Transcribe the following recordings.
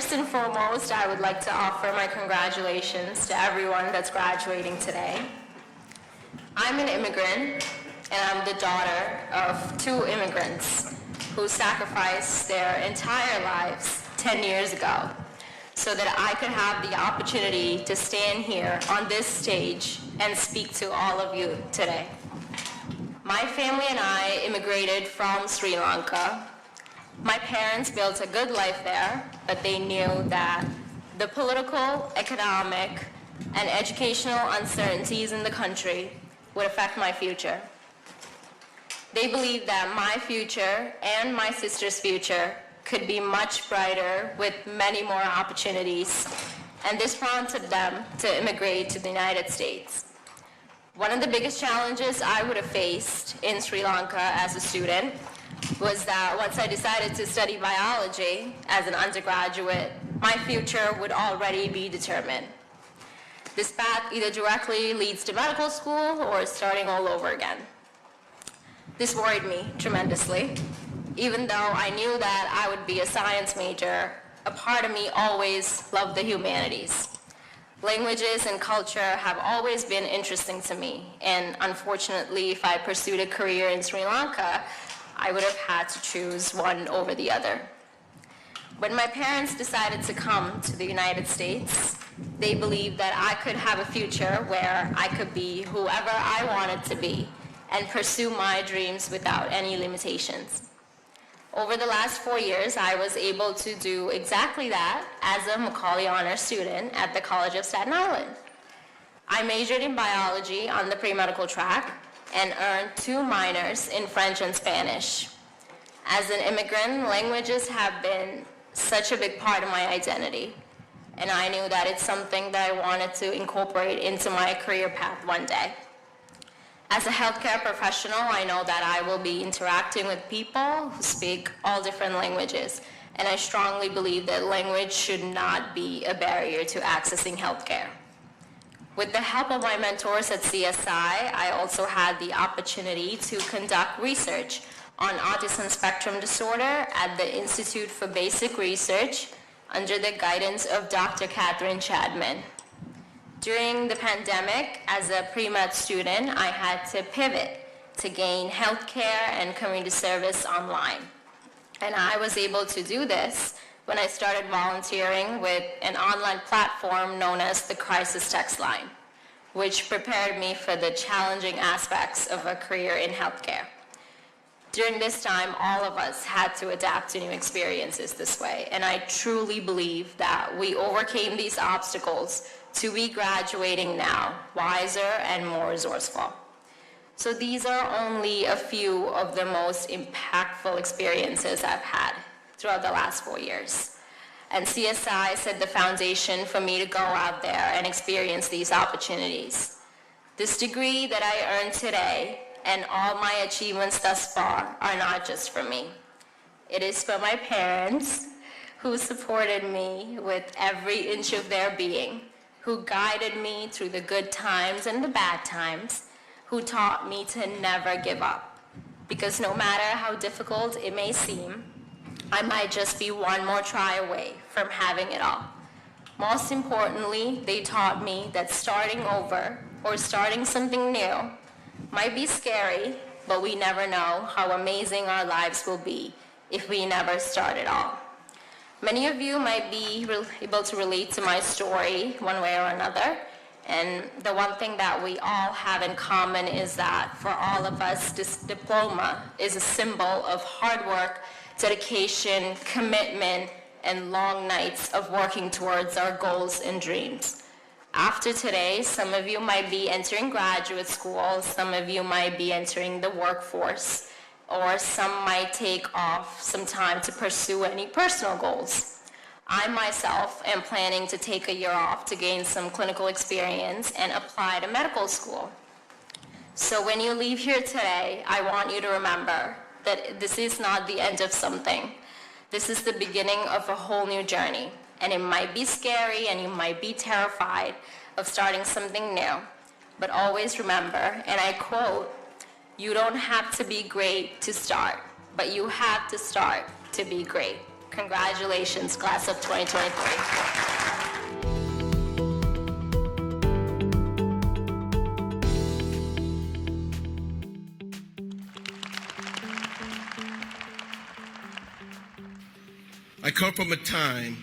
First and foremost, I would like to offer my congratulations to everyone that's graduating today. I'm an immigrant, and I'm the daughter of two immigrants who sacrificed their entire lives 10 years ago so that I could have the opportunity to stand here on this stage and speak to all of you today. My family and I immigrated from Sri Lanka. My parents built a good life there, but they knew that the political, economic, and educational uncertainties in the country would affect my future. They believed that my future and my sister's future could be much brighter with many more opportunities, and this prompted them to immigrate to the United States. One of the biggest challenges I would have faced in Sri Lanka as a student was that once I decided to study biology as an undergraduate, my future would already be determined. This path either directly leads to medical school or starting all over again. This worried me tremendously. Even though I knew that I would be a science major, a part of me always loved the humanities. Languages and culture have always been interesting to me, and unfortunately, if I pursued a career in Sri Lanka, I would have had to choose one over the other. When my parents decided to come to the United States, they believed that I could have a future where I could be whoever I wanted to be and pursue my dreams without any limitations. Over the last 4 years, I was able to do exactly that as a Macaulay Honors student at the College of Staten Island. I majored in biology on the pre-medical track and earned 2 minors in French and Spanish. As an immigrant, languages have been such a big part of my identity, and I knew that it's something that I wanted to incorporate into my career path one day. As a healthcare professional, I know that I will be interacting with people who speak all different languages, and I strongly believe that language should not be a barrier to accessing healthcare. With the help of my mentors at CSI, I also had the opportunity to conduct research on autism spectrum disorder at the Institute for Basic Research under the guidance of Dr. Catherine Chadman. During the pandemic, as a pre-med student, I had to pivot to gain healthcare and community service online. And I was able to do this when I started volunteering with an online platform known as the Crisis Text Line, which prepared me for the challenging aspects of a career in healthcare. During this time, all of us had to adapt to new experiences this way, and I truly believe that we overcame these obstacles to be graduating now, wiser and more resourceful. So these are only a few of the most impactful experiences I've had throughout the last 4 years. And CSI set the foundation for me to go out there and experience these opportunities. This degree that I earned today and all my achievements thus far are not just for me. It is for my parents, who supported me with every inch of their being, who guided me through the good times and the bad times, who taught me to never give up. Because no matter how difficult it may seem, I might just be one more try away from having it all. Most importantly, they taught me that starting over or starting something new might be scary, but we never know how amazing our lives will be if we never start at all. Many of you might be able to relate to my story one way or another, and the one thing that we all have in common is that for all of us, this diploma is a symbol of hard work, dedication, commitment, and long nights of working towards our goals and dreams. After today, some of you might be entering graduate school, some of you might be entering the workforce, or some might take off some time to pursue any personal goals. I myself am planning to take a year off to gain some clinical experience and apply to medical school. So when you leave here today, I want you to remember that this is not the end of something. This is the beginning of a whole new journey. And it might be scary and you might be terrified of starting something new. But always remember, and I quote, "You don't have to be great to start, but you have to start to be great." Congratulations, class of 2023. I come from a time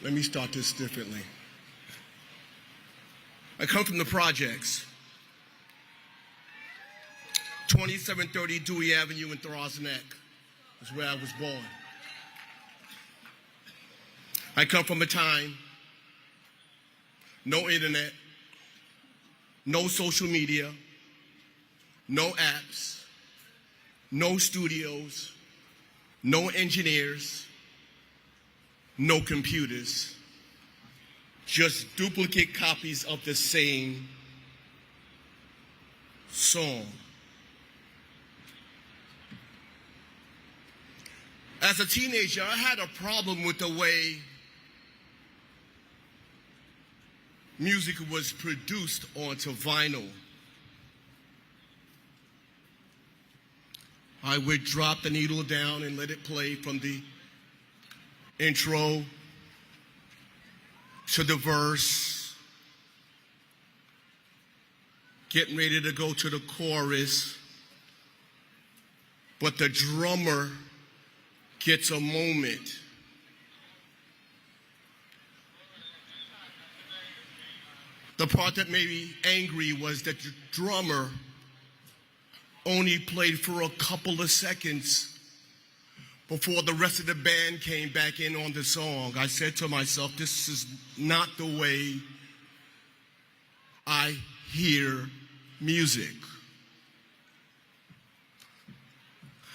let me start this differently. I come from the projects. 2730 Dewey Avenue in Throsneck is where I was born. I come from a time, no internet, no social media, no apps, no studios, no engineers, no computers, just duplicate copies of the same song. As a teenager, I had a problem with the way music was produced onto vinyl. I would drop the needle down and let it play from the intro to the verse, getting ready to go to the chorus, but the drummer gets a moment. The part that made me angry was that the drummer only played for a couple of seconds before the rest of the band came back in on the song. I said to myself, this is not the way I hear music.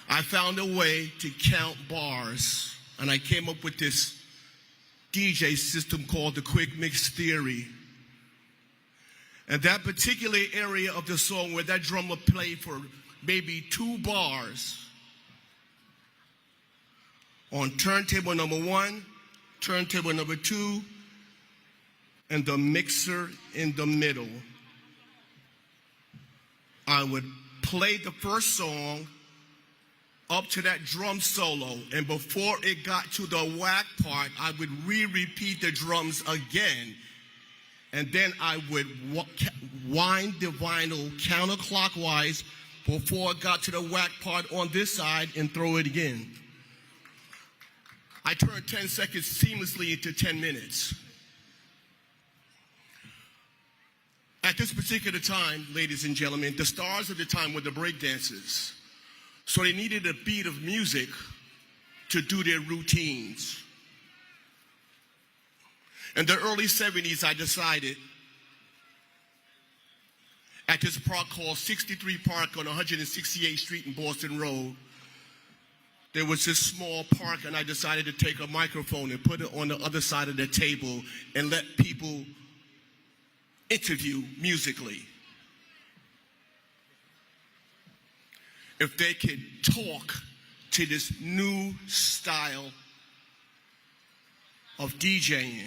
I found a way to count bars, and I came up with this DJ system called the Quick Mix Theory. And that particular area of the song where that drummer played for maybe 2 bars, on turntable number 1, turntable number 2, and the mixer in the middle, I would play the first song up to that drum solo, and before it got to the whack part, I would repeat the drums again, and then I would wind the vinyl counterclockwise before it got to the whack part on this side and throw it again. I turned 10 seconds seamlessly into 10 minutes. At this particular time, ladies and gentlemen, the stars of the time were the breakdancers. So they needed a beat of music to do their routines. In the early 70s, I decided at this park called 63 Park on 168th Street in Boston Road, there was this small park, and I decided to take a microphone and put it on the other side of the table and let people interview musically. If they could talk to this new style of DJing.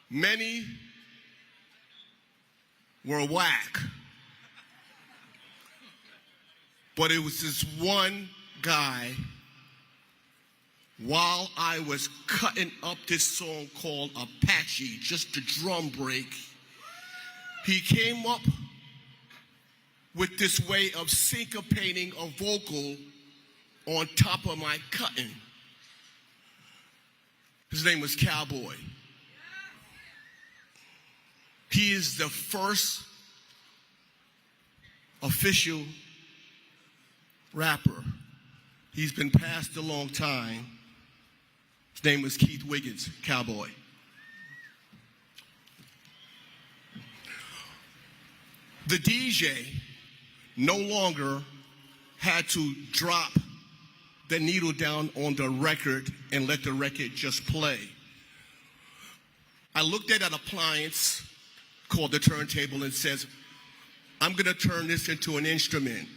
Many were whack, but it was this one guy, while I was cutting up this song called Apache, just a drum break, he came up with this way of syncopating a vocal on top of my cutting. His name was Cowboy. He is the first official rapper. He's been passed a long time. His name was Keith Wiggins, Cowboy. The DJ no longer had to drop the needle down on the record and let the record just play. I looked at an appliance called the turntable and says, I'm gonna turn this into an instrument.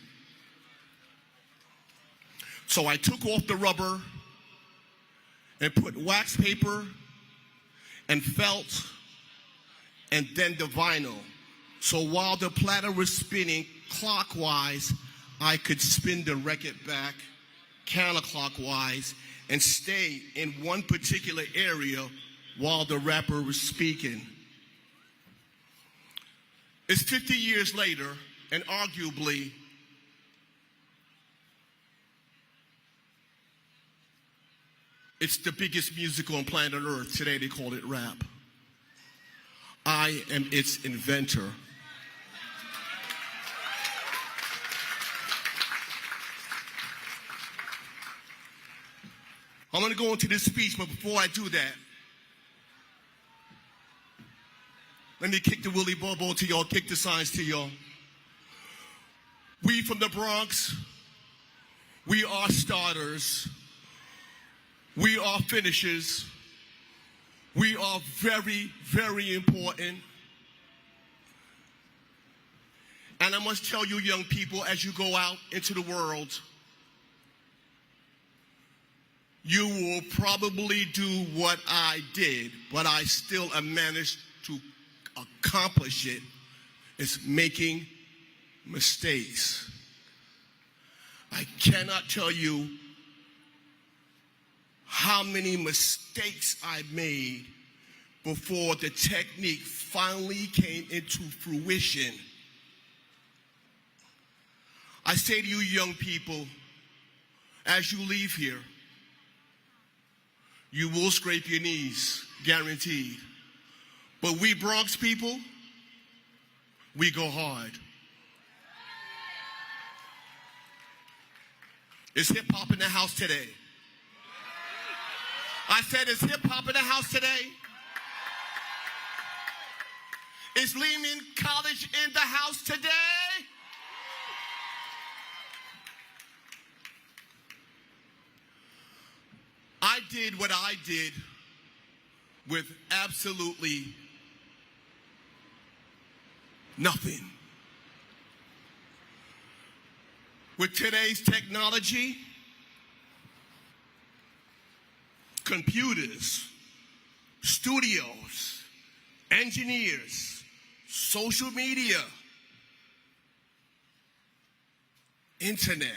So I took off the rubber and put wax paper and felt and then the vinyl So while the platter was spinning clockwise, I could spin the record back counterclockwise and stay in one particular area while the rapper was speaking. It's 50 years later, and arguably, it's the biggest musical on planet Earth. Today they call it rap. I am its inventor. I'm going to go into this speech, but before I do that, let me kick the Willy Bobo to y'all, kick the signs to y'all. We from the Bronx, we are starters. We are finishers. We are very, very important. And I must tell you, young people, as you go out into the world, you will probably do what I did, but I still have managed to accomplish it. It's making mistakes. I cannot tell you how many mistakes I made before the technique finally came into fruition. I say to you, young people, as you leave here, you will scrape your knees, guaranteed. But we Bronx people, we go hard. Is hip-hop in the house today? I said, is hip-hop in the house today? Is Lehman College in the house today? I did what I did with absolutely nothing. With today's technology, computers, studios, engineers, social media, internet,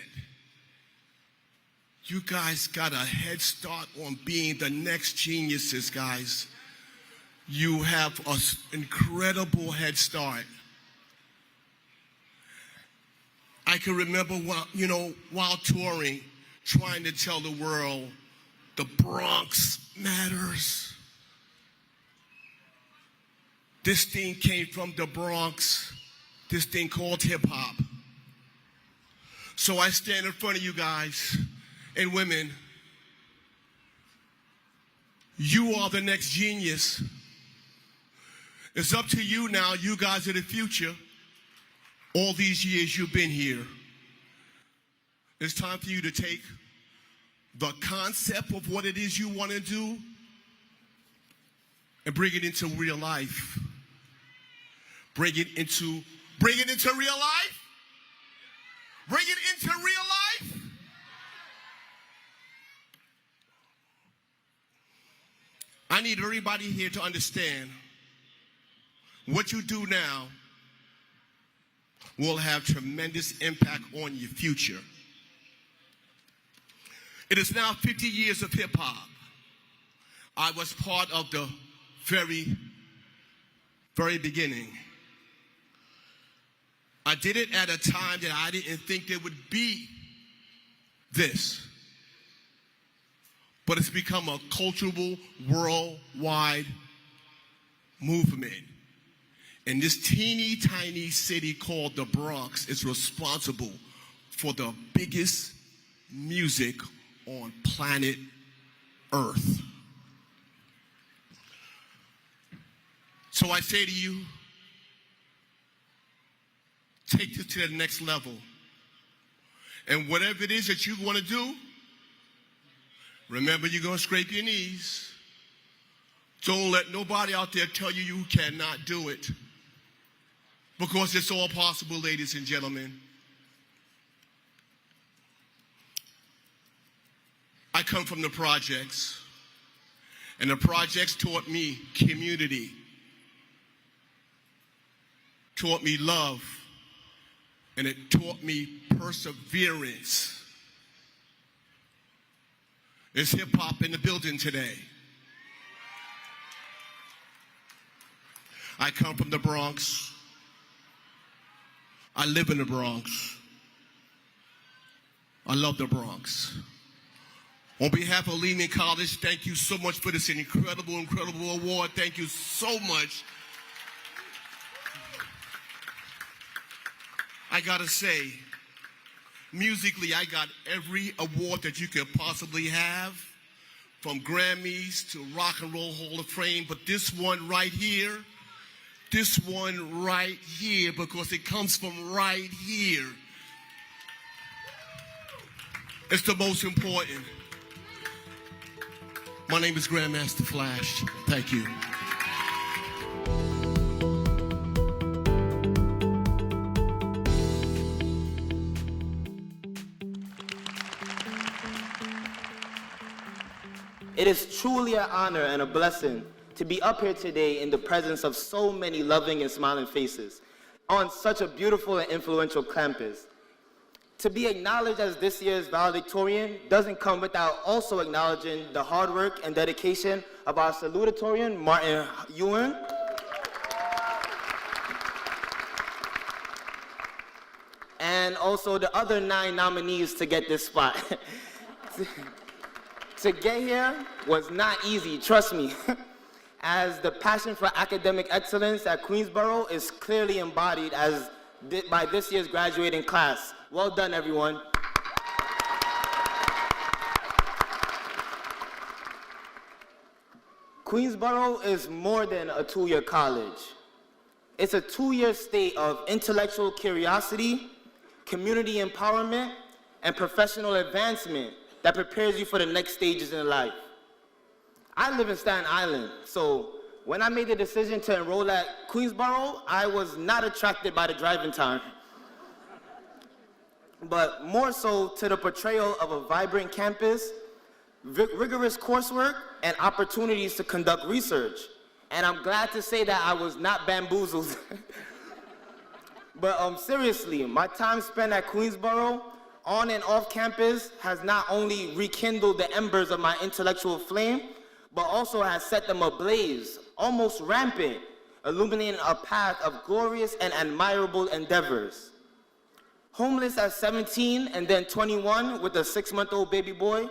you guys got a head start on being the next geniuses, guys. You have an incredible head start. I can remember while touring, trying to tell the world the Bronx matters. This thing came from the Bronx, this thing called hip hop. So I stand in front of you guys and women. You are the next genius. It's up to you now. You guys are the future. All these years you've been here. It's time for you to take the concept of what it is you want to do and bring it into real life. Bring it into real life. Bring it into real life. I need everybody here to understand what you do now will have tremendous impact on your future. It is now 50 years of hip hop. I was part of the very, very beginning. I did it at a time that I didn't think there would be this. But it's become a cultural, worldwide movement. And this teeny tiny city called the Bronx is responsible for the biggest music on planet Earth. So I say to you, take this to the next level. And whatever it is that you want to do, remember, you're going to scrape your knees. Don't let nobody out there tell you you cannot do it. Because it's all possible, ladies and gentlemen. I come from the projects. And the projects taught me community. taught me love, and it taught me perseverance. There's hip-hop in the building today. I come from the Bronx. I live in the Bronx. I love the Bronx. On behalf of Lehman College, thank you so much for this incredible, incredible award. Thank you so much. I gotta say, musically, I got every award that you could possibly have, from Grammys to Rock and Roll Hall of Fame, but this one right here, because it comes from right here, it's the most important. My name is Grandmaster Flash. Thank you. It is truly an honor and a blessing to be up here today in the presence of so many loving and smiling faces on such a beautiful and influential campus. To be acknowledged as this year's valedictorian doesn't come without also acknowledging the hard work and dedication of our salutatorian, Martin Ewan, and also the other 9 nominees to get this spot. To get here was not easy, trust me, as the passion for academic excellence at Queensborough is clearly embodied by this year's graduating class. Well done, everyone. Queensborough is more than a 2-year college. It's a 2-year state of intellectual curiosity, community empowerment, and professional advancement that prepares you for the next stages in life. I live in Staten Island, so when I made the decision to enroll at Queensborough, I was not attracted by the driving time, but more so to the portrayal of a vibrant campus, rigorous coursework, and opportunities to conduct research. And I'm glad to say that I was not bamboozled. But seriously, my time spent at Queensborough on and off campus has not only rekindled the embers of my intellectual flame, but also has set them ablaze, almost rampant, illuminating a path of glorious and admirable endeavors. Homeless at 17 and then 21 with a 6-month-old baby boy,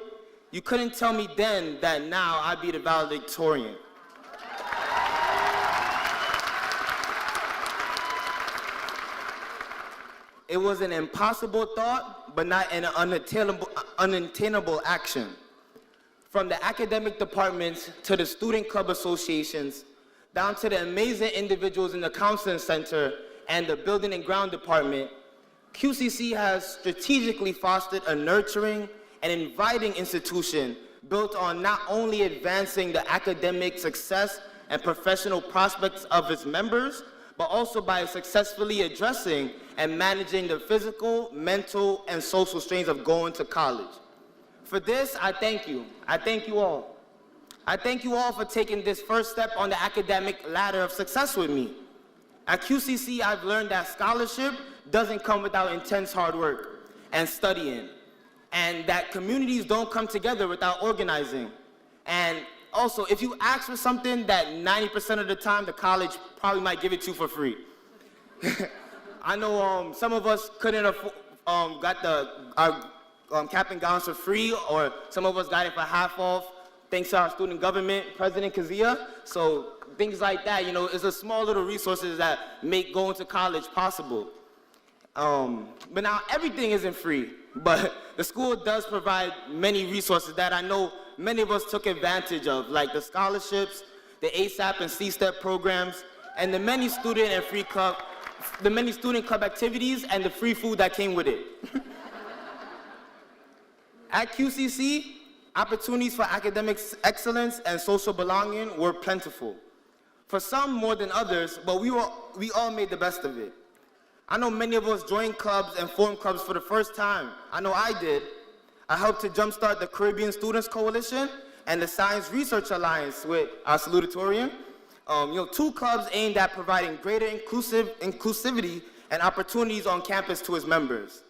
you couldn't tell me then that now I'd be the valedictorian. It was an impossible thought, but not an unattainable action. From the academic departments to the student club associations, down to the amazing individuals in the counseling center and the building and ground department, QCC has strategically fostered a nurturing and inviting institution built on not only advancing the academic success and professional prospects of its members, but also by successfully addressing and managing the physical, mental, and social strains of going to college. For this, I thank you. I thank you all. I thank you all for taking this first step on the academic ladder of success with me. At QCC, I've learned that scholarship doesn't come without intense hard work and studying, and that communities don't come together without organizing. And also, if you ask for something that 90% of the time the college probably might give it to you for free. I know some of us couldn't afford, got our cap and gowns for free, or some of us got it for half off, thanks to our student government, President Kazia. So things like that, you know, it's a small little resources that make going to college possible. But now everything isn't free, but the school does provide many resources that I know many of us took advantage of, like the scholarships, the ASAP and C-STEP programs, and the many student club activities and the free food that came with it. At QCC, opportunities for academic excellence and social belonging were plentiful. For some more than others, but we all made the best of it. I know many of us joined clubs and formed clubs for the first time. I know I did. I helped to jumpstart the Caribbean Students Coalition and the Science Research Alliance with our salutatorian, two clubs aimed at providing greater inclusivity and opportunities on campus to its members.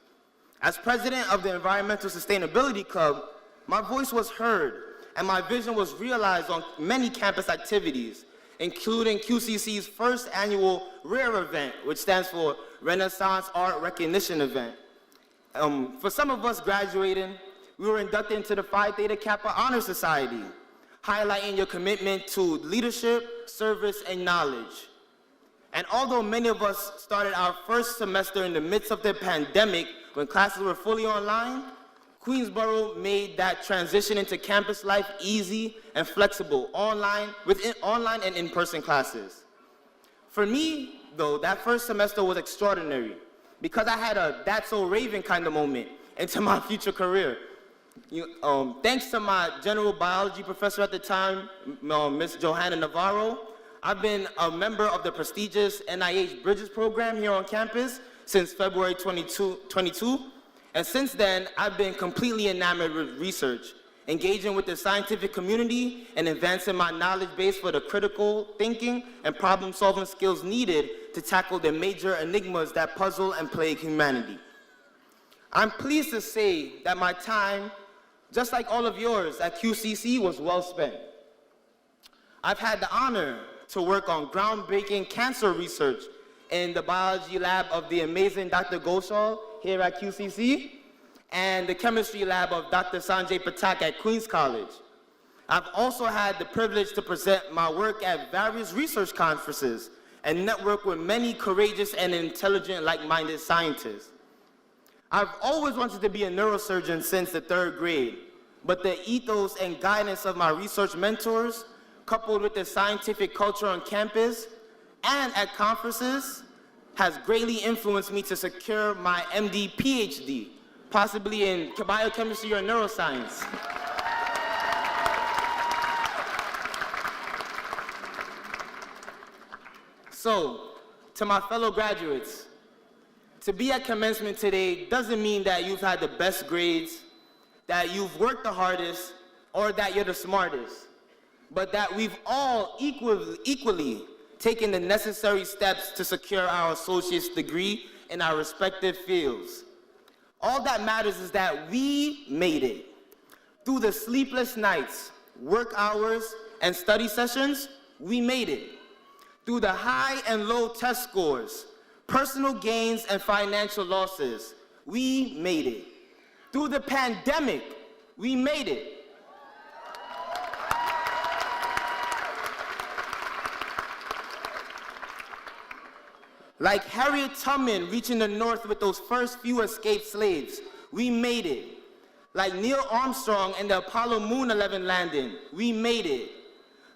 As president of the Environmental Sustainability Club, my voice was heard and my vision was realized on many campus activities, including QCC's first annual RARE event, which stands for Renaissance Art Recognition Event. For some of us graduating, we were inducted into the Phi Theta Kappa Honor Society, highlighting your commitment to leadership, service, and knowledge. And although many of us started our first semester in the midst of the pandemic when classes were fully online, Queensborough made that transition into campus life easy and flexible, online and in-person classes. For me, though, that first semester was extraordinary because I had a "that's so Raven" kind of moment into my future career. Thanks to my general biology professor at the time, Miss Johanna Navarro, I've been a member of the prestigious NIH Bridges program here on campus since February 22. And since then, I've been completely enamored with research, engaging with the scientific community and advancing my knowledge base for the critical thinking and problem-solving skills needed to tackle the major enigmas that puzzle and plague humanity. I'm pleased to say that my time, just like all of yours at QCC, was well spent. I've had the honor to work on groundbreaking cancer research in the biology lab of the amazing Dr. Ghoshal here at QCC, and the chemistry lab of Dr. Sanjay Patak at Queens College. I've also had the privilege to present my work at various research conferences and network with many courageous and intelligent, like-minded scientists. I've always wanted to be a neurosurgeon since the 3rd grade, but the ethos and guidance of my research mentors, coupled with the scientific culture on campus and at conferences, has greatly influenced me to secure my MD PhD, possibly in biochemistry or neuroscience. So, to my fellow graduates, to be at commencement today doesn't mean that you've had the best grades, that you've worked the hardest, or that you're the smartest, but that we've all equally taken the necessary steps to secure our associate's degree in our respective fields. All that matters is that we made it. Through the sleepless nights, work hours, and study sessions, we made it. Through the high and low test scores, personal gains and financial losses, we made it. Through the pandemic, we made it. Like Harriet Tubman reaching the North with those first few escaped slaves, we made it. Like Neil Armstrong and the Apollo Moon 11 landing, we made it.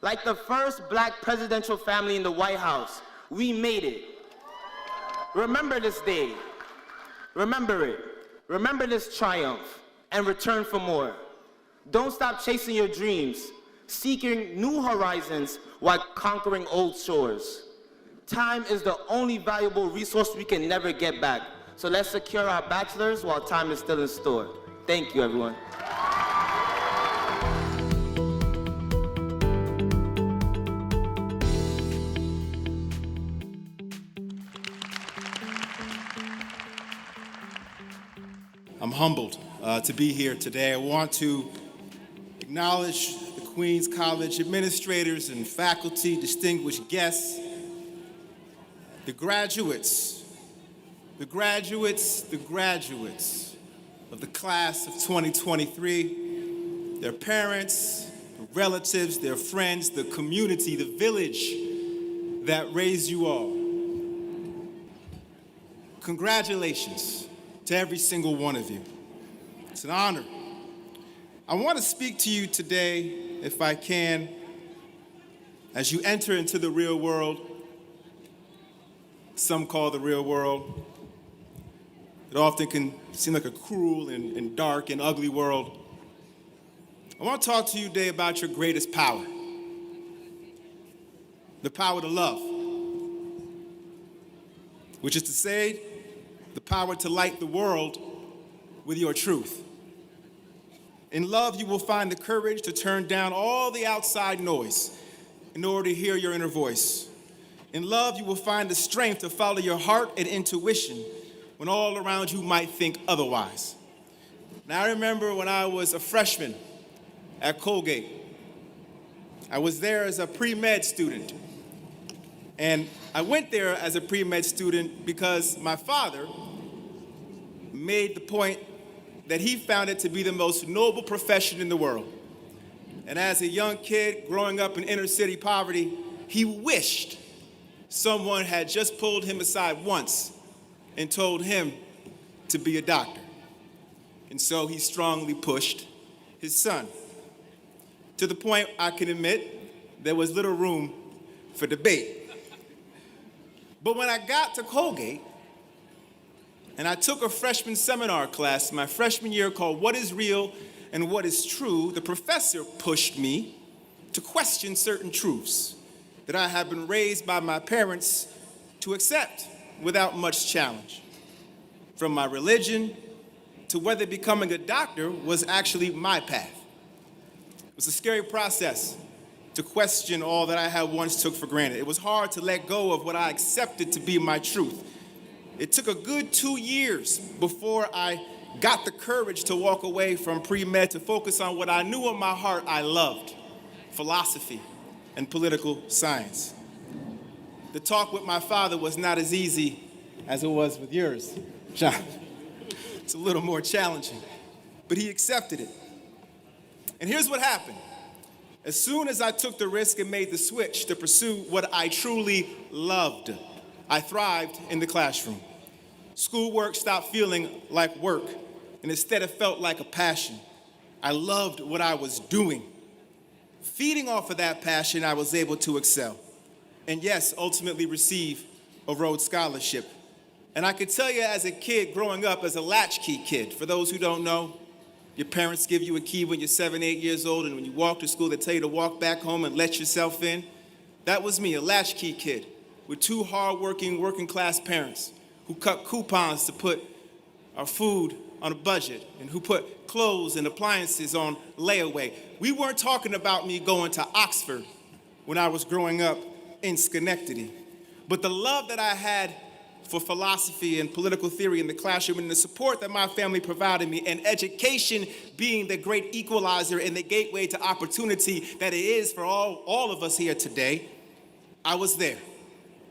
Like the first Black presidential family in the White House, we made it. Remember this day. Remember it. Remember this triumph and return for more. Don't stop chasing your dreams, seeking new horizons while conquering old shores. Time is the only valuable resource we can never get back. So let's secure our bachelors while time is still in store. Thank you, everyone. I'm humbled to be here today. I want to acknowledge the Queens College administrators and faculty, distinguished guests, the graduates of the class of 2023, their parents, their relatives, their friends, the community, the village that raised you all. Congratulations to every single one of you. It's an honor. I want to speak to you today, if I can, as you enter into the real world. Some call the real world. It often can seem like a cruel and dark and ugly world. I want to talk to you today about your greatest power. The power to love. Which is to say, the power to light the world with your truth. In love, you will find the courage to turn down all the outside noise in order to hear your inner voice. In love, you will find the strength to follow your heart and intuition when all around you might think otherwise. Now, I remember when I was a freshman at Colgate. I was there as a pre-med student. And I went there as a pre-med student because my father made the point that he found it to be the most noble profession in the world. And as a young kid growing up in inner city poverty, he wished someone had just pulled him aside once and told him to be a doctor. And so he strongly pushed his son. To the point, I can admit, there was little room for debate. But when I got to Colgate, and I took a freshman seminar class my freshman year called What is Real and What is True, the professor pushed me to question certain truths that I had been raised by my parents to accept without much challenge. From my religion to whether becoming a doctor was actually my path. It was a scary process to question all that I had once took for granted. It was hard to let go of what I accepted to be my truth. It took a good 2 years before I got the courage to walk away from pre-med to focus on what I knew in my heart I loved, philosophy and political science. The talk with my father was not as easy as it was with yours, John. It's a little more challenging, but he accepted it. And here's what happened. As soon as I took the risk and made the switch to pursue what I truly loved, I thrived in the classroom. Schoolwork stopped feeling like work, and instead it felt like a passion. I loved what I was doing. Feeding off of that passion, I was able to excel. And yes, ultimately receive a Rhodes Scholarship. And I could tell you as a kid growing up as a latchkey kid, for those who don't know, your parents give you a key when you're 7, 8 years old, and when you walk to school, they tell you to walk back home and let yourself in. That was me, a latchkey kid with 2 hardworking, working-class parents who cut coupons to put our food on a budget and who put clothes and appliances on layaway. We weren't talking about me going to Oxford when I was growing up in Schenectady. But the love that I had for philosophy and political theory in the classroom and the support that my family provided me, and education being the great equalizer and the gateway to opportunity that it is for all of us here today, I was there.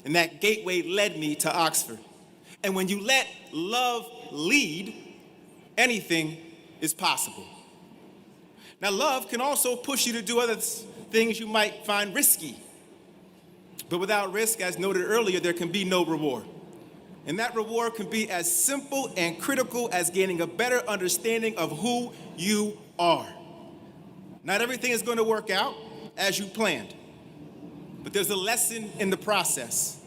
And that gateway led me to Oxford. And when you let love lead, anything is possible. Now, love can also push you to do other things you might find risky. But without risk, as noted earlier, there can be no reward. And that reward can be as simple and critical as gaining a better understanding of who you are. Not everything is going to work out as you planned, but there's a lesson in the process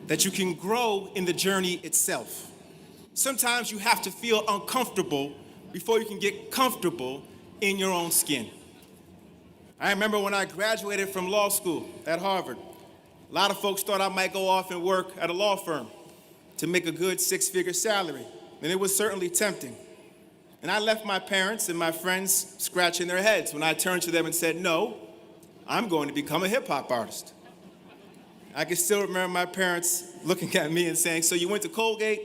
that you can grow in the journey itself. Sometimes you have to feel uncomfortable before you can get comfortable in your own skin. I remember when I graduated from law school at Harvard, a lot of folks thought I might go off and work at a law firm to make a good 6-figure salary, and it was certainly tempting. And I left my parents and my friends scratching their heads when I turned to them and said, no, I'm going to become a hip-hop artist. I can still remember my parents looking at me and saying, so you went to Colgate,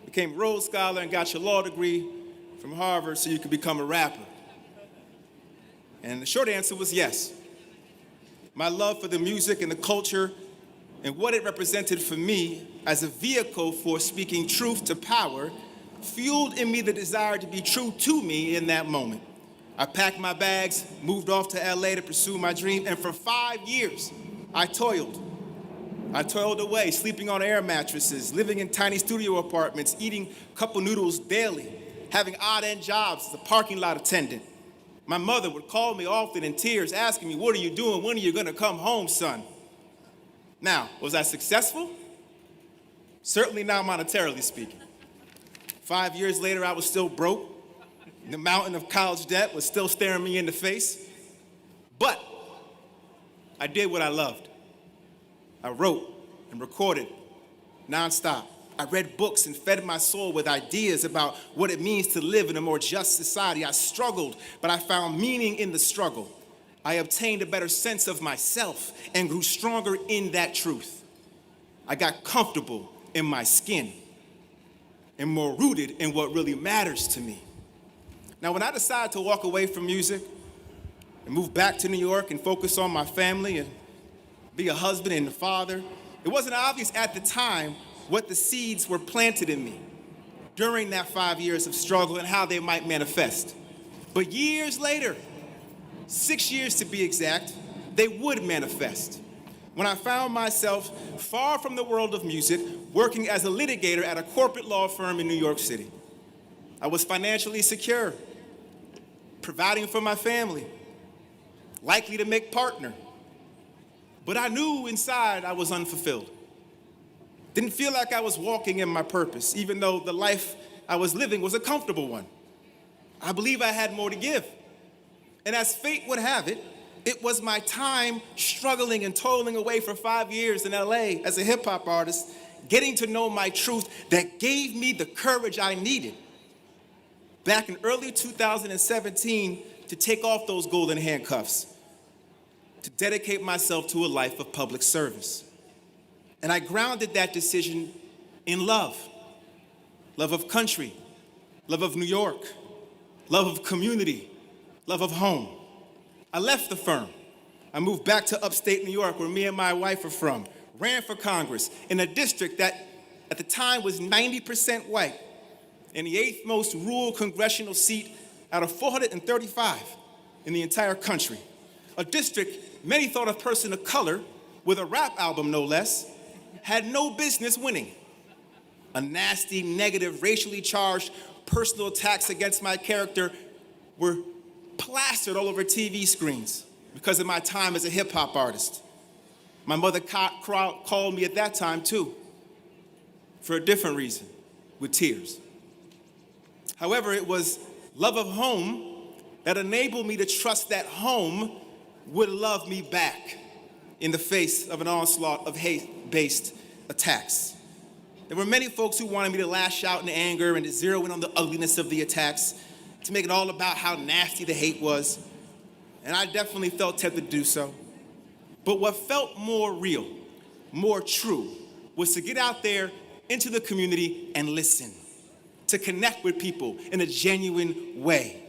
became a Rhodes Scholar, and got your law degree from Harvard so you could become a rapper? And the short answer was yes. My love for the music and the culture and what it represented for me as a vehicle for speaking truth to power fueled in me the desire to be true to me in that moment. I packed my bags, moved off to LA to pursue my dream, and for 5 years, I toiled. I toiled away, sleeping on air mattresses, living in tiny studio apartments, eating cup of noodles daily, having odd-end jobs as a parking lot attendant. My mother would call me often in tears, asking me, what are you doing? When are you gonna come home, son? Now, was I successful? Certainly not monetarily speaking. 5 years later, I was still broke. The mountain of college debt was still staring me in the face. But I did what I loved. I wrote and recorded nonstop. I read books and fed my soul with ideas about what it means to live in a more just society. I struggled, but I found meaning in the struggle. I obtained a better sense of myself and grew stronger in that truth. I got comfortable in my skin and more rooted in what really matters to me. Now, when I decided to walk away from music and move back to New York and focus on my family and be a husband and a father, it wasn't obvious at the time what the seeds were planted in me during that 5 years of struggle and how they might manifest. But years later, 6 years to be exact, they would manifest. When I found myself far from the world of music, working as a litigator at a corporate law firm in New York City. I was financially secure, providing for my family, likely to make partner. But I knew inside I was unfulfilled. Didn't feel like I was walking in my purpose, even though the life I was living was a comfortable one. I believe I had more to give. And as fate would have it, it was my time struggling and toiling away for 5 years in LA as a hip hop artist, getting to know my truth that gave me the courage I needed back in early 2017 to take off those golden handcuffs, to dedicate myself to a life of public service. And I grounded that decision in love. Love of country, love of New York, love of community, love of home. I left the firm. I moved back to upstate New York, where me and my wife are from, ran for Congress in a district that at the time was 90% white, and the 8th most rural congressional seat out of 435 in the entire country. A district many thought a person of color, with a rap album no less, had no business winning. A nasty, negative, racially charged personal attacks against my character were plastered all over TV screens because of my time as a hip hop artist. My mother called me at that time too, for a different reason, with tears. However, it was love of home that enabled me to trust that home would love me back in the face of an onslaught of hate-based attacks. There were many folks who wanted me to lash out in anger and to zero in on the ugliness of the attacks, to make it all about how nasty the hate was, and I definitely felt tempted to do so. But what felt more real, more true, was to get out there into the community and listen, to connect with people in a genuine way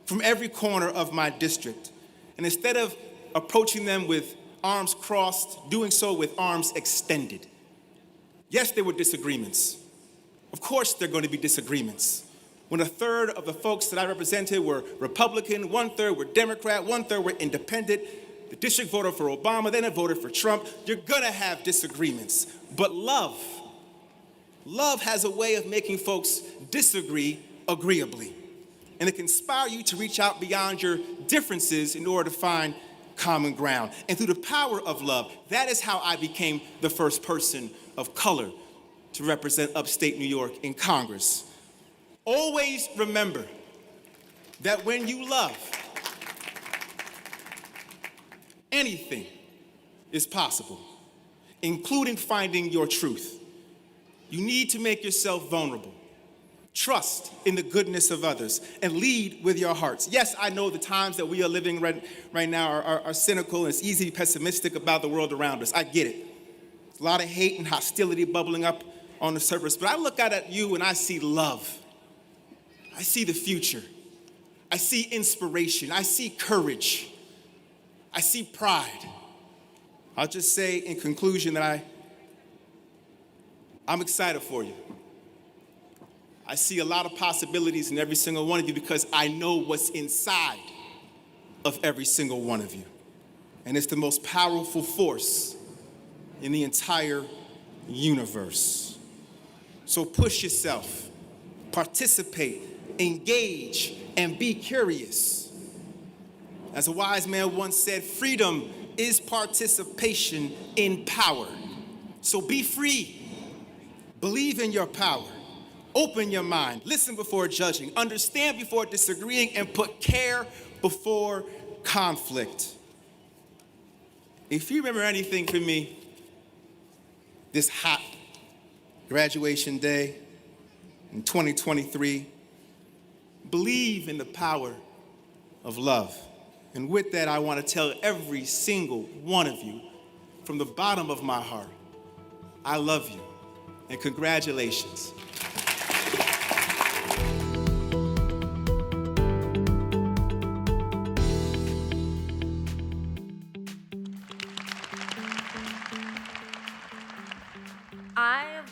from every corner of my district. And instead of approaching them with arms crossed, doing so with arms extended. Yes, there were disagreements. Of course there are going to be disagreements. When a third of the folks that I represented were Republican, 1/3 were Democrat, 1/3 were independent, the district voted for Obama, then it voted for Trump, you're gonna have disagreements. But love has a way of making folks disagree agreeably. And it can inspire you to reach out beyond your differences in order to find common ground. And through the power of love, that is how I became the first person of color to represent upstate New York in Congress. Always remember that when you love, anything is possible, including finding your truth. You need to make yourself vulnerable. Trust in the goodness of others and lead with your hearts. Yes, I know the times that we are living right now are cynical, and it's easy to be pessimistic about the world around us. I get it. There's a lot of hate and hostility bubbling up on the surface, but I look out at you and I see love. I see the future. I see inspiration. I see courage. I see pride. I'll just say in conclusion that I'm excited for you. I see a lot of possibilities in every single one of you because I know what's inside of every single one of you. And it's the most powerful force in the entire universe. So push yourself, participate, engage, and be curious. As a wise man once said, freedom is participation in power. So be free. Believe in your power. Open your mind. Listen before judging. Understand before disagreeing, and put care before conflict. If you remember anything from me this hot graduation day in 2023, believe in the power of love. And with that, I want to tell every single one of you, from the bottom of my heart, I love you, and congratulations. I,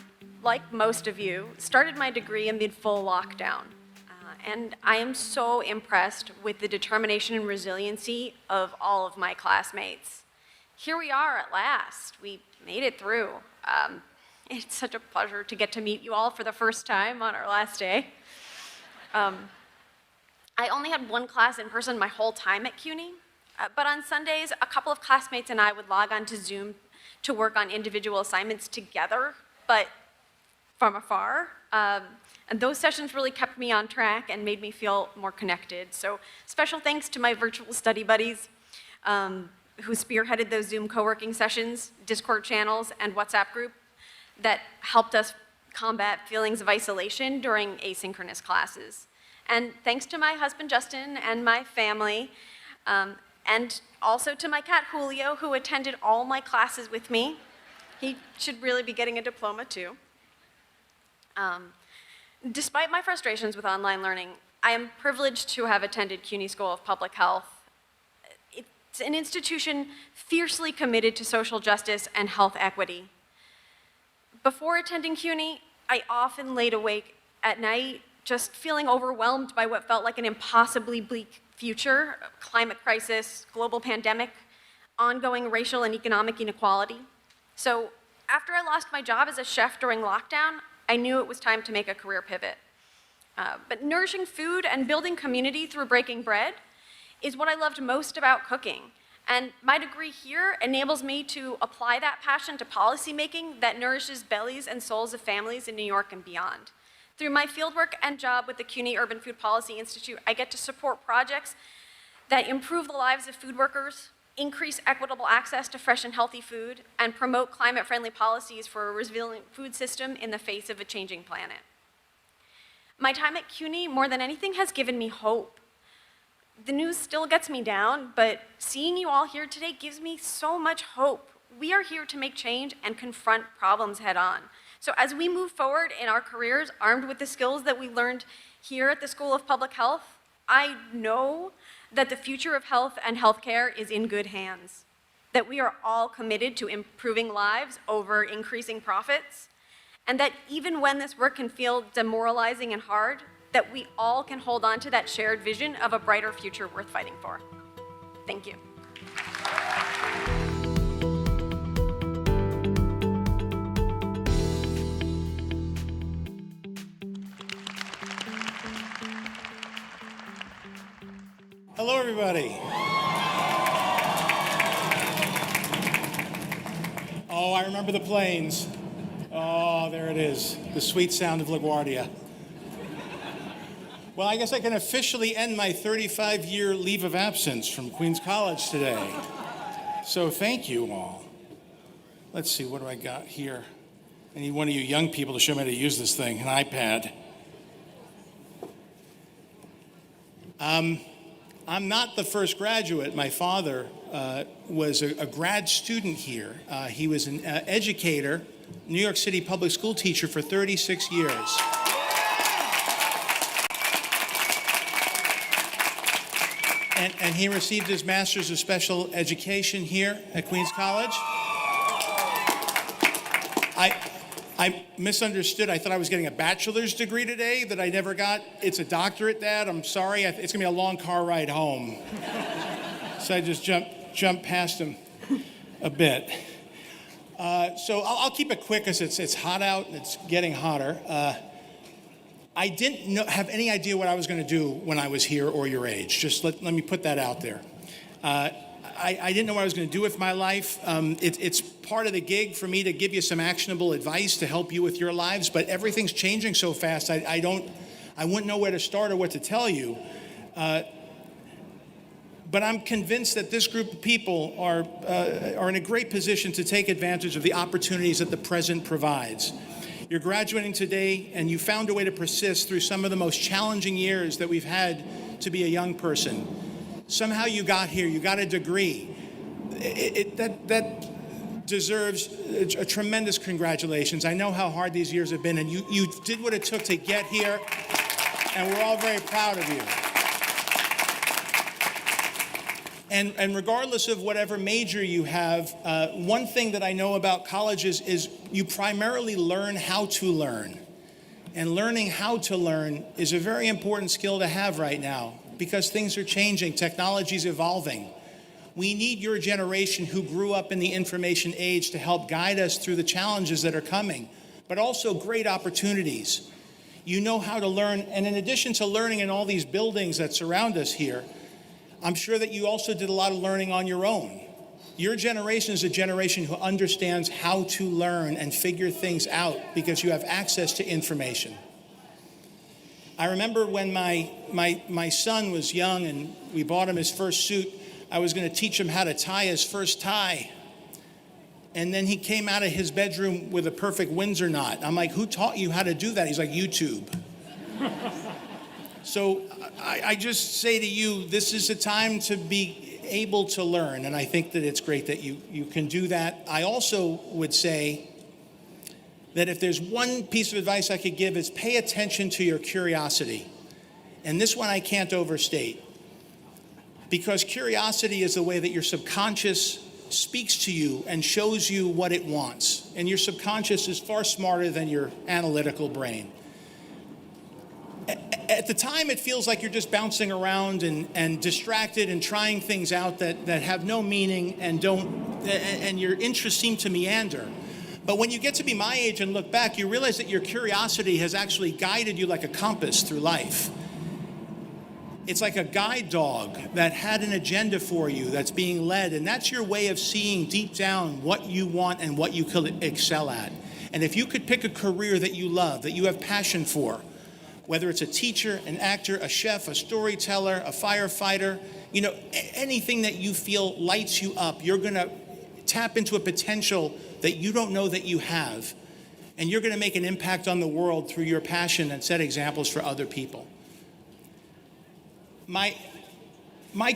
like most of you, started my degree amid full lockdown. And I am so impressed with the determination and resiliency of all of my classmates. Here we are at last. We made it through. It's such a pleasure to get to meet you all for the first time on our last day. I only had one class in person my whole time at CUNY, but on Sundays, a couple of classmates and I would log on to Zoom to work on individual assignments together, but from afar. And those sessions really kept me on track and made me feel more connected. So special thanks to my virtual study buddies who spearheaded those Zoom co-working sessions, Discord channels, and WhatsApp group that helped us combat feelings of isolation during asynchronous classes. And thanks to my husband, Justin, and my family, and also to my cat, Julio, who attended all my classes with me. He should really be getting a diploma, too. Despite my frustrations with online learning, I am privileged to have attended CUNY School of Public Health. It's an institution fiercely committed to social justice and health equity. Before attending CUNY, I often laid awake at night just feeling overwhelmed by what felt like an impossibly bleak future, climate crisis, global pandemic, ongoing racial and economic inequality. So after I lost my job as a chef during lockdown, I knew it was time to make a career pivot. But nourishing food and building community through breaking bread is what I loved most about cooking. And my degree here enables me to apply that passion to policymaking that nourishes bellies and souls of families in New York and beyond. Through my fieldwork and job with the CUNY Urban Food Policy Institute, I get to support projects that improve the lives of food workers, increase equitable access to fresh and healthy food, and promote climate-friendly policies for a resilient food system in the face of a changing planet. My time at CUNY, more than anything, has given me hope. The news still gets me down, but seeing you all here today gives me so much hope. We are here to make change and confront problems head on. So as we move forward in our careers, armed with the skills that we learned here at the School of Public Health, I know that the future of health and healthcare is in good hands, that we are all committed to improving lives over increasing profits, and that even when this work can feel demoralizing and hard, that we all can hold on to that shared vision of a brighter future worth fighting for. Thank you. Hello, everybody. Oh, I remember the planes. Oh, there it is, the sweet sound of LaGuardia. Well, I guess I can officially end my 35-year leave of absence from Queens College today. So thank you all. Let's see, what do I got here? I need one of you young people to show me how to use this thing, an iPad. I'm not the first graduate. My father was a grad student here. He was an educator, New York City public school teacher for 36 years. And he received his Master's of Special Education here at Queens College. I misunderstood. I thought I was getting a bachelor's degree today that I never got. It's a doctorate, Dad. I'm sorry. It's going to be a long car ride home. So I just jumped past him a bit. So I'll keep it quick because it's hot out and it's getting hotter. I didn't have any idea what I was going to do when I was here or your age. Just let me put that out there. I didn't know what I was going to do with my life. It's part of the gig for me to give you some actionable advice to help you with your lives, but everything's changing so fast, I wouldn't know where to start or what to tell you. But I'm convinced that this group of people are in a great position to take advantage of the opportunities that the present provides. You're graduating today, and you found a way to persist through some of the most challenging years that we've had to be a young person. Somehow you got here, you got a degree. That deserves a tremendous congratulations. I know how hard these years have been, and you did what it took to get here, and we're all very proud of you. And regardless of whatever major you have, one thing that I know about colleges is you primarily learn how to learn. And learning how to learn is a very important skill to have right now because things are changing, technology's evolving. We need your generation who grew up in the information age to help guide us through the challenges that are coming, but also great opportunities. You know how to learn, and in addition to learning in all these buildings that surround us here, I'm sure that you also did a lot of learning on your own. Your generation is a generation who understands how to learn and figure things out because you have access to information. I remember when my son was young and we bought him his first suit, I was going to teach him how to tie his first tie. And then he came out of his bedroom with a perfect Windsor knot. I'm like, who taught you how to do that? He's like, YouTube. So I just say to you, this is a time to be able to learn, and I think that it's great that you can do that. I also would say that if there's one piece of advice I could give is pay attention to your curiosity. And this one I can't overstate, because curiosity is the way that your subconscious speaks to you and shows you what it wants. And your subconscious is far smarter than your analytical brain. At the time, it feels like you're just bouncing around and distracted and trying things out that have no meaning and your interests seem to meander. But when you get to be my age and look back, you realize that your curiosity has actually guided you like a compass through life. It's like a guide dog that had an agenda for you that's being led, and that's your way of seeing deep down what you want and what you could excel at. And if you could pick a career that you love, that you have passion for, whether it's a teacher, an actor, a chef, a storyteller, a firefighter, anything that you feel lights you up, you're going to tap into a potential that you don't know that you have. And you're going to make an impact on the world through your passion and set examples for other people. My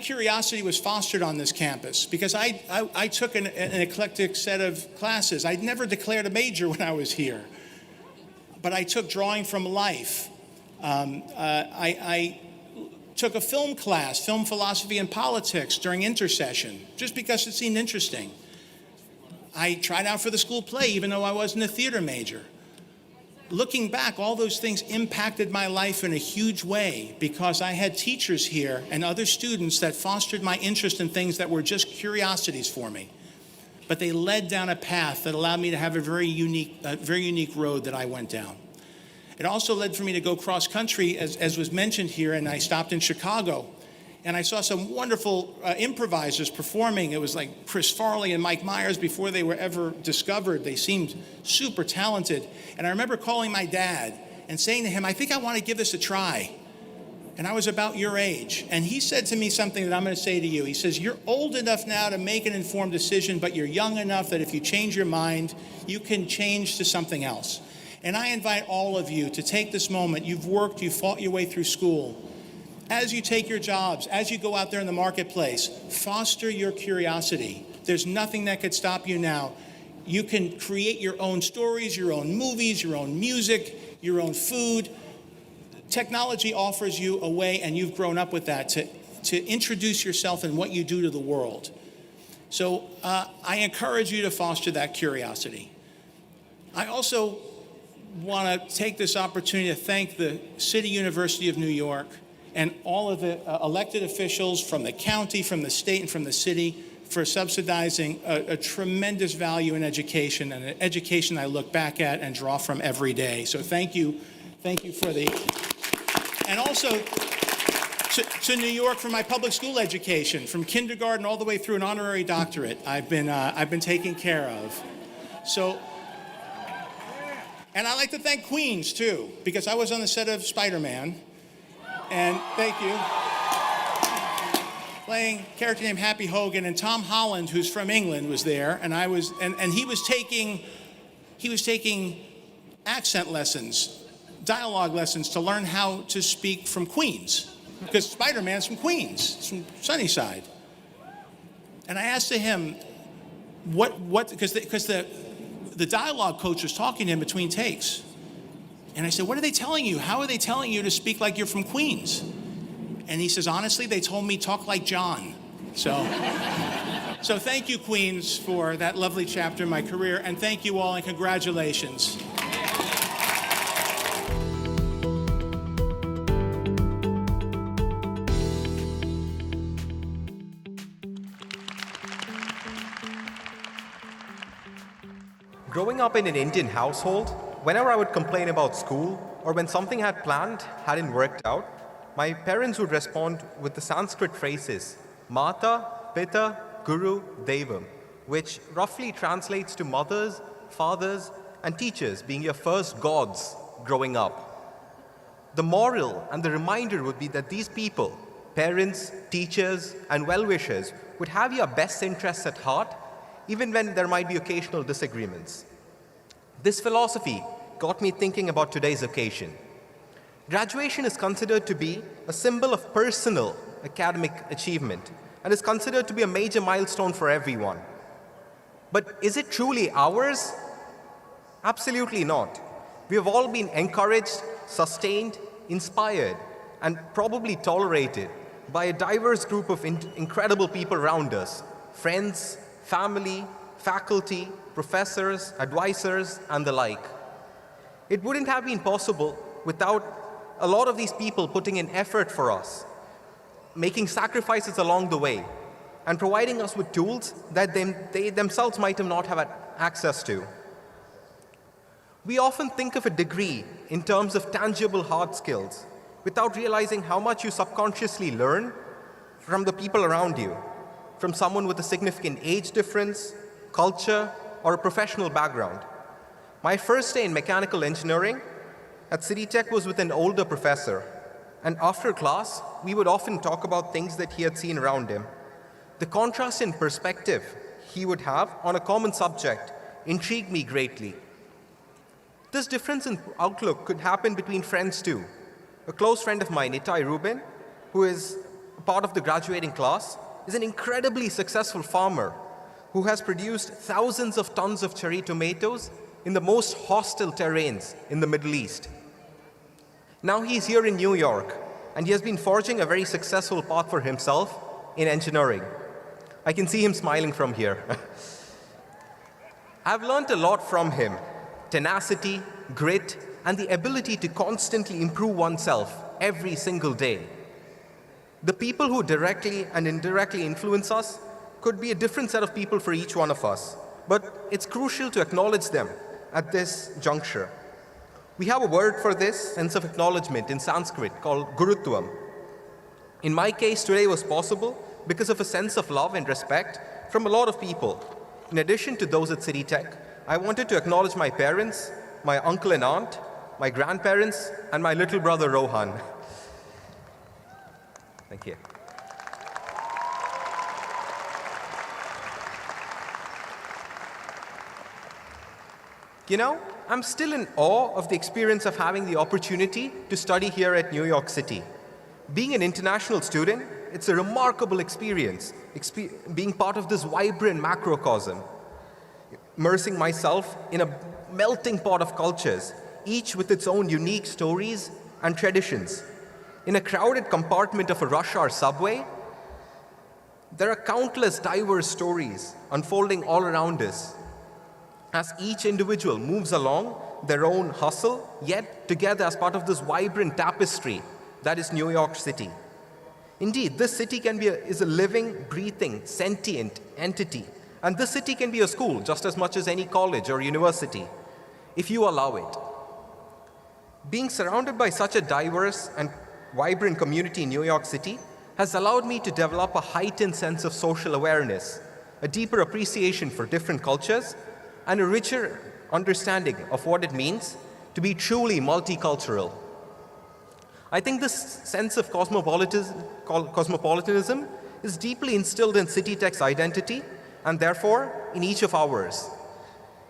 curiosity was fostered on this campus because I took an eclectic set of classes. I'd never declared a major when I was here, but I took drawing from life. I took a film class, film philosophy and politics during intersession, just because it seemed interesting. I tried out for the school play, even though I wasn't a theater major. Looking back, all those things impacted my life in a huge way because I had teachers here and other students that fostered my interest in things that were just curiosities for me. But they led down a path that allowed me to have a very unique road that I went down. It also led for me to go cross country, as was mentioned here, and I stopped in Chicago. And I saw some wonderful improvisers performing. It was like Chris Farley and Mike Myers before they were ever discovered. They seemed super talented. And I remember calling my dad and saying to him, I think I want to give this a try. And I was about your age. And he said to me something that I'm going to say to you. He says, you're old enough now to make an informed decision, but you're young enough that if you change your mind, you can change to something else. And I invite all of you to take this moment. You've worked, you've fought your way through school. As you take your jobs, as you go out there in the marketplace, foster your curiosity. There's nothing that could stop you now. You can create your own stories, your own movies, your own music, your own food. Technology offers you a way, and you've grown up with that, to introduce yourself and what you do to the world. So I encourage you to foster that curiosity. I also want to take this opportunity to thank the City University of New York and all of the elected officials from the county, from the state, and from the city for subsidizing a tremendous value in education, and an education I look back at and draw from every day. So thank you for the, and also to New York for my public school education, from kindergarten all the way through an honorary doctorate. I've been taken care of. So. And I like to thank Queens, too, because I was on the set of Spider-Man, and thank you, playing a character named Happy Hogan, and Tom Holland, who's from England, was there, and he was taking accent lessons, dialogue lessons to learn how to speak from Queens. because Spider-Man's from Queens, it's from Sunnyside. And I asked him, because the dialogue coach was talking to him between takes. And I said, what are they telling you? How are they telling you to speak like you're from Queens? And he says, honestly, they told me talk like John. So thank you, Queens, for that lovely chapter in my career, and thank you all, and congratulations. Growing up in an Indian household, whenever I would complain about school or when something I had planned hadn't worked out, my parents would respond with the Sanskrit phrases Mata, Pita, Guru, Devam, which roughly translates to mothers, fathers, and teachers being your first gods growing up. The moral and the reminder would be that these people, parents, teachers, and well-wishers, would have your best interests at heart, even when there might be occasional disagreements. This philosophy got me thinking about today's occasion. Graduation is considered to be a symbol of personal academic achievement and is considered to be a major milestone for everyone. But is it truly ours? Absolutely not. We have all been encouraged, sustained, inspired, and probably tolerated by a diverse group of incredible people around us, friends, family, faculty, professors, advisors, and the like. It wouldn't have been possible without a lot of these people putting in effort for us, making sacrifices along the way, and providing us with tools that they themselves might have not had access to. We often think of a degree in terms of tangible hard skills without realizing how much you subconsciously learn from the people around you, from someone with a significant age difference, culture, or a professional background. My first day in mechanical engineering at City Tech was with an older professor, and after class, we would often talk about things that he had seen around him. The contrast in perspective he would have on a common subject intrigued me greatly. This difference in outlook could happen between friends too. A close friend of mine, Itai Rubin, who is a part of the graduating class, is an incredibly successful farmer who has produced thousands of tons of cherry tomatoes in the most hostile terrains in the Middle East. Now he's here in New York, and he has been forging a very successful path for himself in engineering. I can see him smiling from here. I've learned a lot from him: tenacity, grit, and the ability to constantly improve oneself every single day. The people who directly and indirectly influence us could be a different set of people for each one of us, but it's crucial to acknowledge them at this juncture. We have a word for this sense of acknowledgement in Sanskrit called Gurutvam. In my case, today was possible because of a sense of love and respect from a lot of people. In addition to those at City Tech, I wanted to acknowledge my parents, my uncle and aunt, my grandparents, and my little brother Rohan. Thank you. You know, I'm still in awe of the experience of having the opportunity to study here at New York City. Being an international student, it's a remarkable experience, being part of this vibrant macrocosm, immersing myself in a melting pot of cultures, each with its own unique stories and traditions. In a crowded compartment of a rush hour subway, there are countless diverse stories unfolding all around us, as each individual moves along their own hustle, yet together as part of this vibrant tapestry that is New York City. Indeed, this city is a living, breathing, sentient entity, and this city can be a school just as much as any college or university, if you allow it. Being surrounded by such a diverse and vibrant community in New York City has allowed me to develop a heightened sense of social awareness, a deeper appreciation for different cultures, and a richer understanding of what it means to be truly multicultural. I think this sense of cosmopolitanism is deeply instilled in City Tech's identity, and therefore in each of ours.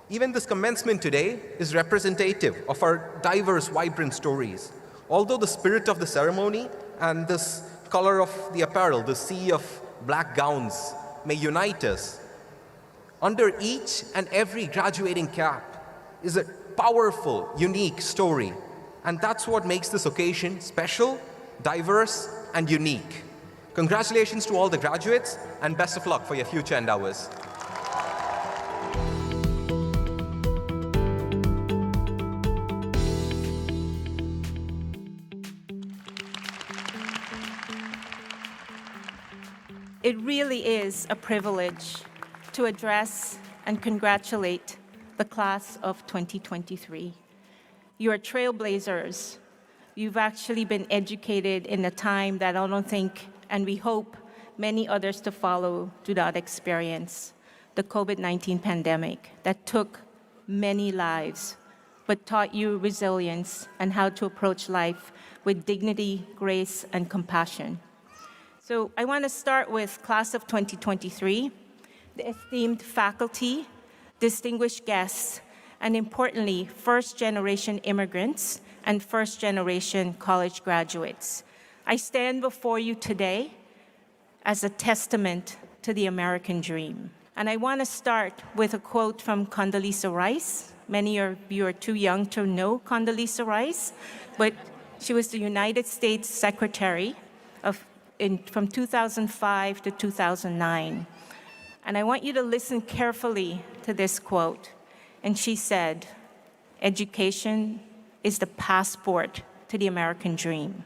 Even this commencement today is representative of our diverse, vibrant stories. Although the spirit of the ceremony and this color of the apparel, the sea of black gowns, may unite us. Under each and every graduating cap is a powerful, unique story, and that's what makes this occasion special, diverse, and unique. Congratulations to all the graduates, and best of luck for your future endeavors. It really is a privilege to address and congratulate the class of 2023. You are trailblazers. You've actually been educated in a time that I don't think, and we hope, many others to follow do not experience, the COVID-19 pandemic that took many lives, but taught you resilience and how to approach life with dignity, grace, and compassion. So I want to start with class of 2023, the esteemed faculty, distinguished guests, and importantly, first-generation immigrants and first-generation college graduates. I stand before you today as a testament to the American dream. And I want to start with a quote from Condoleezza Rice. Many of you are too young to know Condoleezza Rice, but she was the United States Secretary from 2005 to 2009. And I want you to listen carefully to this quote. And she said, "Education is the passport to the American dream.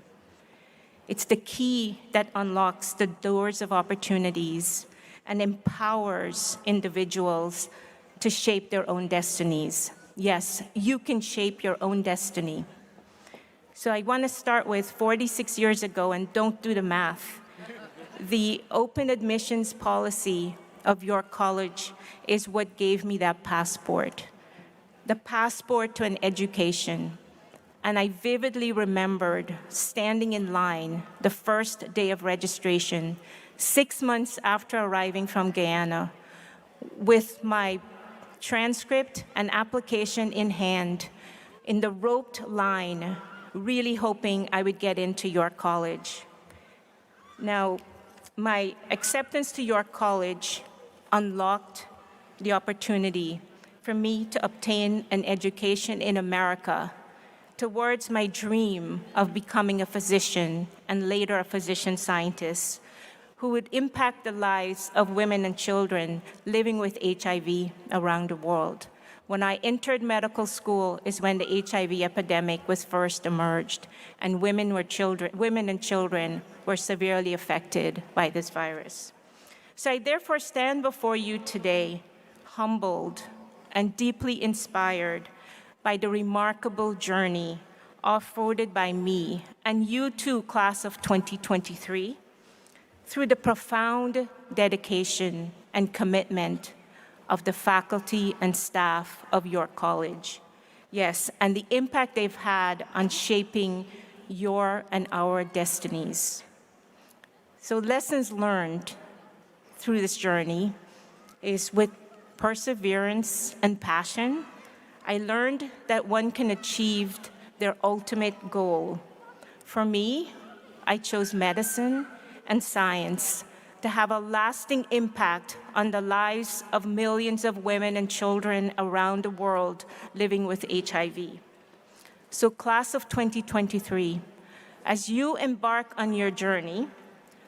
It's the key that unlocks the doors of opportunities and empowers individuals to shape their own destinies." Yes, you can shape your own destiny. So I want to start with 46 years ago, and don't do the math. The open admissions policy of your college is what gave me that passport, the passport to an education. And I vividly remembered standing in line the first day of registration, 6 months after arriving from Guyana, with my transcript and application in hand, in the roped line, really hoping I would get into York College. Now, my acceptance to York College unlocked the opportunity for me to obtain an education in America towards my dream of becoming a physician and later a physician scientist who would impact the lives of women and children living with HIV around the world. When I entered medical school is when the HIV epidemic was first emerged, and women and children were severely affected by this virus. So I therefore stand before you today, humbled and deeply inspired by the remarkable journey afforded by me and you too, class of 2023, through the profound dedication and commitment of the faculty and staff of your college. Yes, and the impact they've had on shaping your and our destinies. So lessons learned through this journey is with perseverance and passion, I learned that one can achieve their ultimate goal. For me, I chose medicine and science to have a lasting impact on the lives of millions of women and children around the world living with HIV. So class of 2023, as you embark on your journey,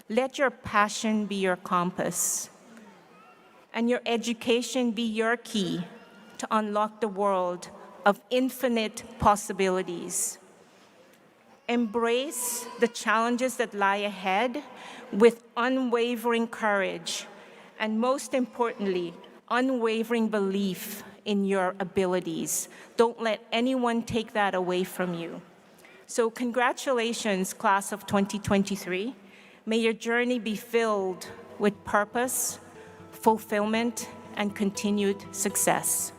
let your passion be your compass and your education be your key to unlock the world of infinite possibilities. Embrace the challenges that lie ahead with unwavering courage, and most importantly, unwavering belief in your abilities. Don't let anyone take that away from you. So congratulations, class of 2023. May your journey be filled with purpose, fulfillment, and continued success.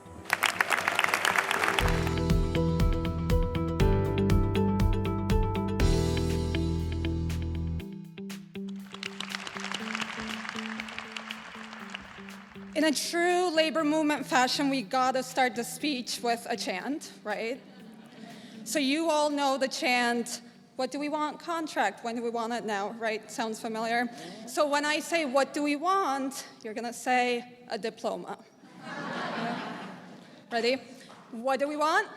In a true labor movement fashion, we gotta start the speech with a chant, right? So you all know the chant, What do we want? Contract. When do we want it? Now, right? Sounds familiar? So when I say, what do we want? You're gonna say, a diploma. Yeah. Ready? What do we want?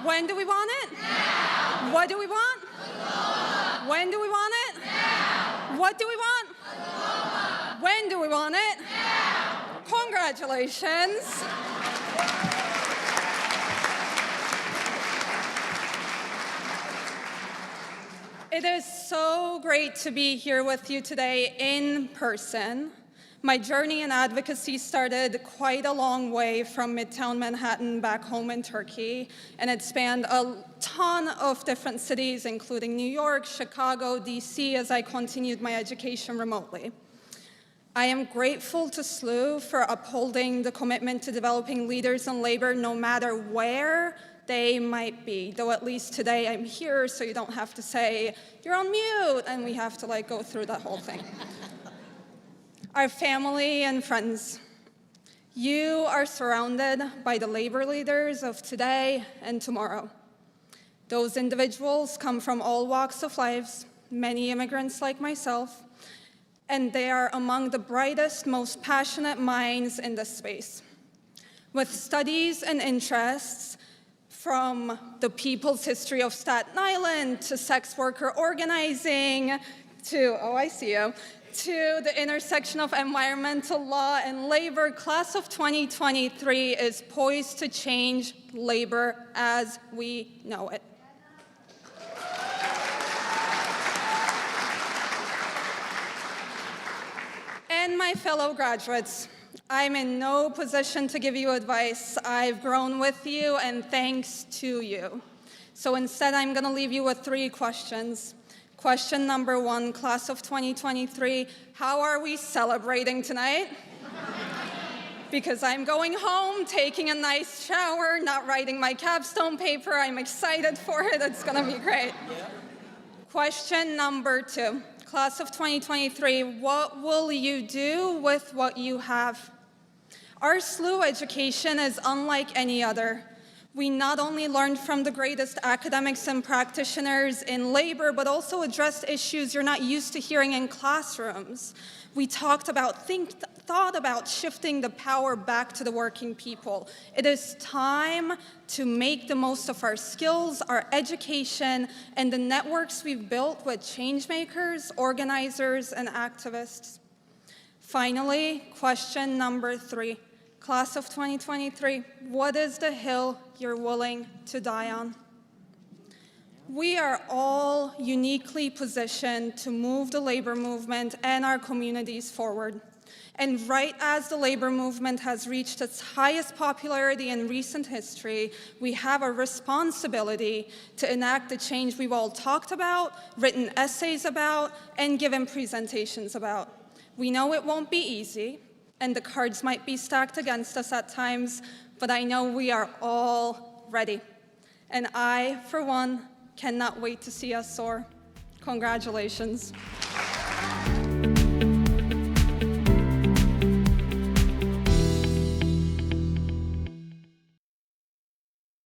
When do we want it? Now. What do we want? When do we want it? Now. What do we want? When do we want it? Now. Congratulations. It is so great to be here with you today in person. My journey in advocacy started quite a long way from Midtown Manhattan back home in Turkey, and it spanned a ton of different cities, including New York, Chicago, DC, as I continued my education remotely. I am grateful to SLU for upholding the commitment to developing leaders in labor no matter where they might be, though at least today I'm here so you don't have to say, you're on mute, and we have to go through that whole thing. Our family and friends, you are surrounded by the labor leaders of today and tomorrow. Those individuals come from all walks of life, many immigrants like myself, and they are among the brightest, most passionate minds in this space. With studies and interests from the people's history of Staten Island to sex worker organizing to, oh, I see you, to the intersection of environmental law and labor, class of 2023 is poised to change labor as we know it. And my fellow graduates, I'm in no position to give you advice. I've grown with you and thanks to you. So instead, I'm going to leave you with 3 questions. Question number 1, class of 2023, how are we celebrating tonight? Because I'm going home, taking a nice shower, not writing my capstone paper. I'm excited for it. It's going to be great. Yeah. Question number 2, class of 2023, what will you do with what you have? Our SLU education is unlike any other. We not only learned from the greatest academics and practitioners in labor, but also addressed issues you're not used to hearing in classrooms. We thought about shifting the power back to the working people. It is time to make the most of our skills, our education, and the networks we've built with changemakers, organizers, and activists. Finally, question number 3. Class of 2023, what is the hill you're willing to die on? We are all uniquely positioned to move the labor movement and our communities forward. And right as the labor movement has reached its highest popularity in recent history, we have a responsibility to enact the change we've all talked about, written essays about, and given presentations about. We know it won't be easy, and the cards might be stacked against us at times, but I know we are all ready. And I, for one, cannot wait to see us soar. Congratulations.